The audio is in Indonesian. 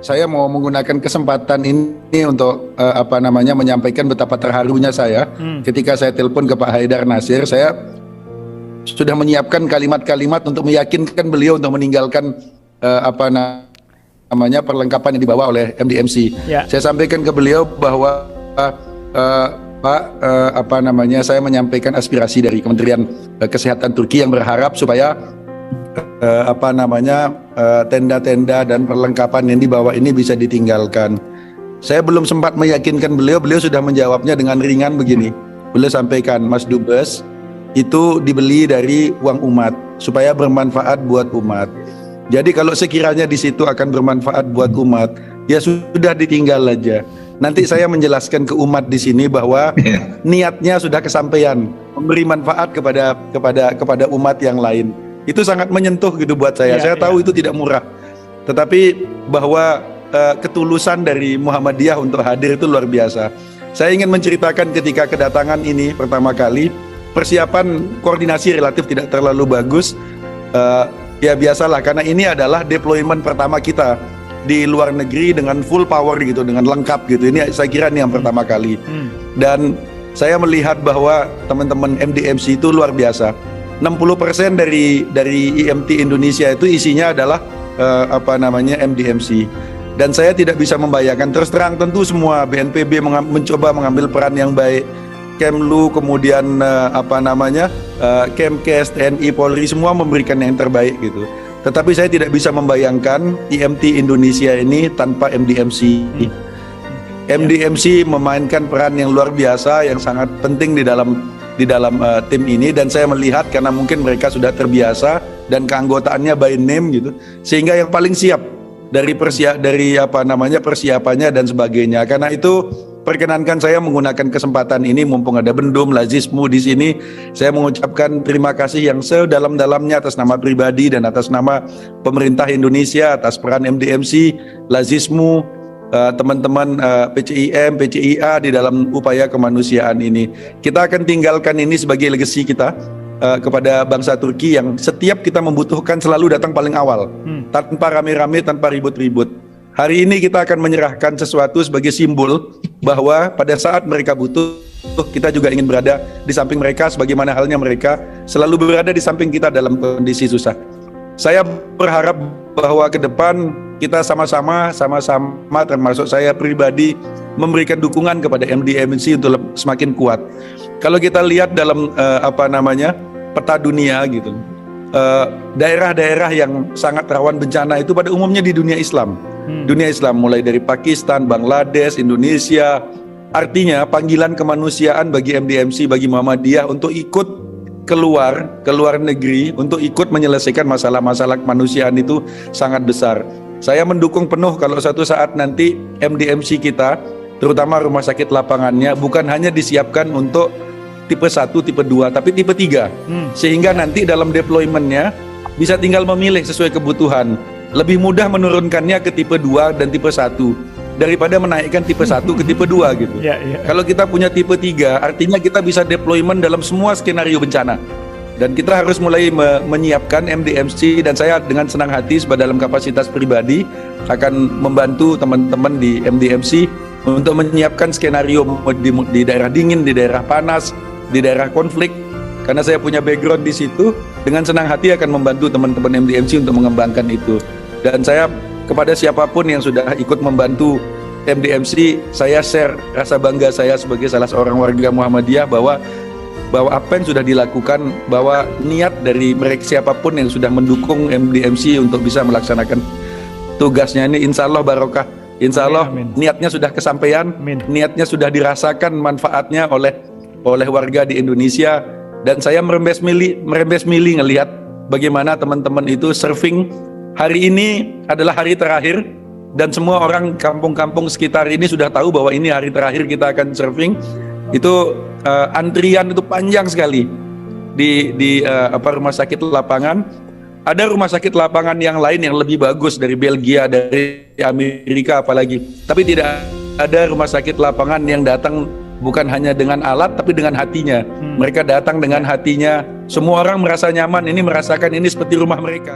Saya mau menggunakan kesempatan ini untuk menyampaikan betapa terharunya saya ketika saya telepon ke Pak Haidar Nasir. Saya sudah menyiapkan kalimat-kalimat untuk meyakinkan beliau untuk meninggalkan perlengkapan yang dibawa oleh MDMC. Ya. Saya sampaikan ke beliau bahwa saya menyampaikan aspirasi dari Kementerian Kesehatan Turki yang berharap supaya tenda-tenda dan perlengkapan yang dibawa ini bisa ditinggalkan. Saya belum sempat meyakinkan beliau sudah menjawabnya dengan ringan begini. Beliau sampaikan, Mas Dubes, itu dibeli dari uang umat supaya bermanfaat buat umat. Jadi kalau sekiranya di situ akan bermanfaat buat umat, ya sudah ditinggal aja. Nanti saya menjelaskan ke umat di sini bahwa niatnya sudah kesampaian, memberi manfaat kepada umat yang lain. Itu sangat menyentuh gitu buat saya. Saya tahu itu tidak murah, tetapi bahwa ketulusan dari Muhammadiyah untuk hadir itu luar biasa. Saya ingin menceritakan ketika kedatangan ini pertama kali, persiapan koordinasi relatif tidak terlalu bagus. Ya biasalah, karena ini adalah deployment pertama kita di luar negeri dengan full power gitu, dengan lengkap gitu. Ini saya kira ini yang pertama kali. Dan saya melihat bahwa teman-teman MDMC itu luar biasa. 60% dari IMT Indonesia itu isinya adalah MDMC. Dan saya tidak bisa membayangkan, terus terang tentu semua BNPB mencoba mengambil peran yang baik, Kemlu, kemudian Kemkes, TNI, Polri, semua memberikan yang terbaik gitu. Tetapi saya tidak bisa membayangkan IMT Indonesia ini tanpa MDMC. MDMC memainkan peran yang luar biasa, yang sangat penting di dalam tim ini, dan saya melihat karena mungkin mereka sudah terbiasa dan keanggotaannya by name gitu, sehingga yang paling siap dari persiapannya dan sebagainya. Karena itu perkenankan saya menggunakan kesempatan ini, mumpung ada Bendum, Lazismu di sini, saya mengucapkan terima kasih yang sedalam-dalamnya atas nama pribadi dan atas nama pemerintah Indonesia atas peran MDMC, Lazismu, teman-teman PCIM, PCIA di dalam upaya kemanusiaan ini. Kita akan tinggalkan ini sebagai legacy kita kepada bangsa Turki yang setiap kita membutuhkan selalu datang paling awal, tanpa rame-rame, tanpa ribut-ribut. Hari ini kita akan menyerahkan sesuatu sebagai simbol bahwa pada saat mereka butuh, kita juga ingin berada di samping mereka, sebagaimana halnya mereka selalu berada di samping kita dalam kondisi susah. Saya berharap bahwa ke depan kita sama-sama termasuk saya pribadi memberikan dukungan kepada MDMC untuk semakin kuat. Kalau kita lihat dalam peta dunia gitu, daerah-daerah yang sangat rawan bencana itu pada umumnya di dunia Islam. Dunia Islam mulai dari Pakistan, Bangladesh, Indonesia. Artinya panggilan kemanusiaan bagi MDMC, bagi Muhammadiyah untuk ikut keluar negeri, untuk ikut menyelesaikan masalah-masalah kemanusiaan itu sangat besar. Saya mendukung penuh kalau suatu saat nanti MDMC kita, terutama rumah sakit lapangannya, bukan hanya disiapkan untuk tipe 1, tipe 2, tapi tipe 3. Sehingga nanti dalam deploymentnya bisa tinggal memilih sesuai kebutuhan. Lebih mudah menurunkannya ke tipe 2 dan tipe 1 daripada menaikkan tipe 1 ke tipe 2 gitu. Kalau kita punya tipe 3, artinya kita bisa deployment dalam semua skenario bencana. Dan kita harus mulai menyiapkan MDMC, dan saya dengan senang hati dalam kapasitas pribadi akan membantu teman-teman di MDMC untuk menyiapkan skenario di daerah dingin, di daerah panas, di daerah konflik. Karena saya punya background di situ, dengan senang hati akan membantu teman-teman MDMC untuk mengembangkan itu. Dan saya kepada siapapun yang sudah ikut membantu MDMC, saya share rasa bangga saya sebagai salah seorang warga Muhammadiyah bahwa apa yang sudah dilakukan, bahwa niat dari mereka siapapun yang sudah mendukung MDMC untuk bisa melaksanakan tugasnya ini, insya Allah barokah, insya Allah niatnya sudah kesampaian, niatnya sudah dirasakan manfaatnya oleh warga di Indonesia. Dan saya merembes mili ngelihat bagaimana teman-teman itu surfing. Hari ini adalah hari terakhir, dan semua orang kampung-kampung sekitar ini sudah tahu bahwa ini hari terakhir kita akan surfing. Itu antrian itu panjang sekali di rumah sakit lapangan. Ada rumah sakit lapangan yang lain yang lebih bagus dari Belgia, dari Amerika apalagi. Tapi tidak ada rumah sakit lapangan yang datang bukan hanya dengan alat tapi dengan hatinya. Mereka datang dengan hatinya. Semua orang merasa nyaman, ini merasakan ini seperti rumah mereka.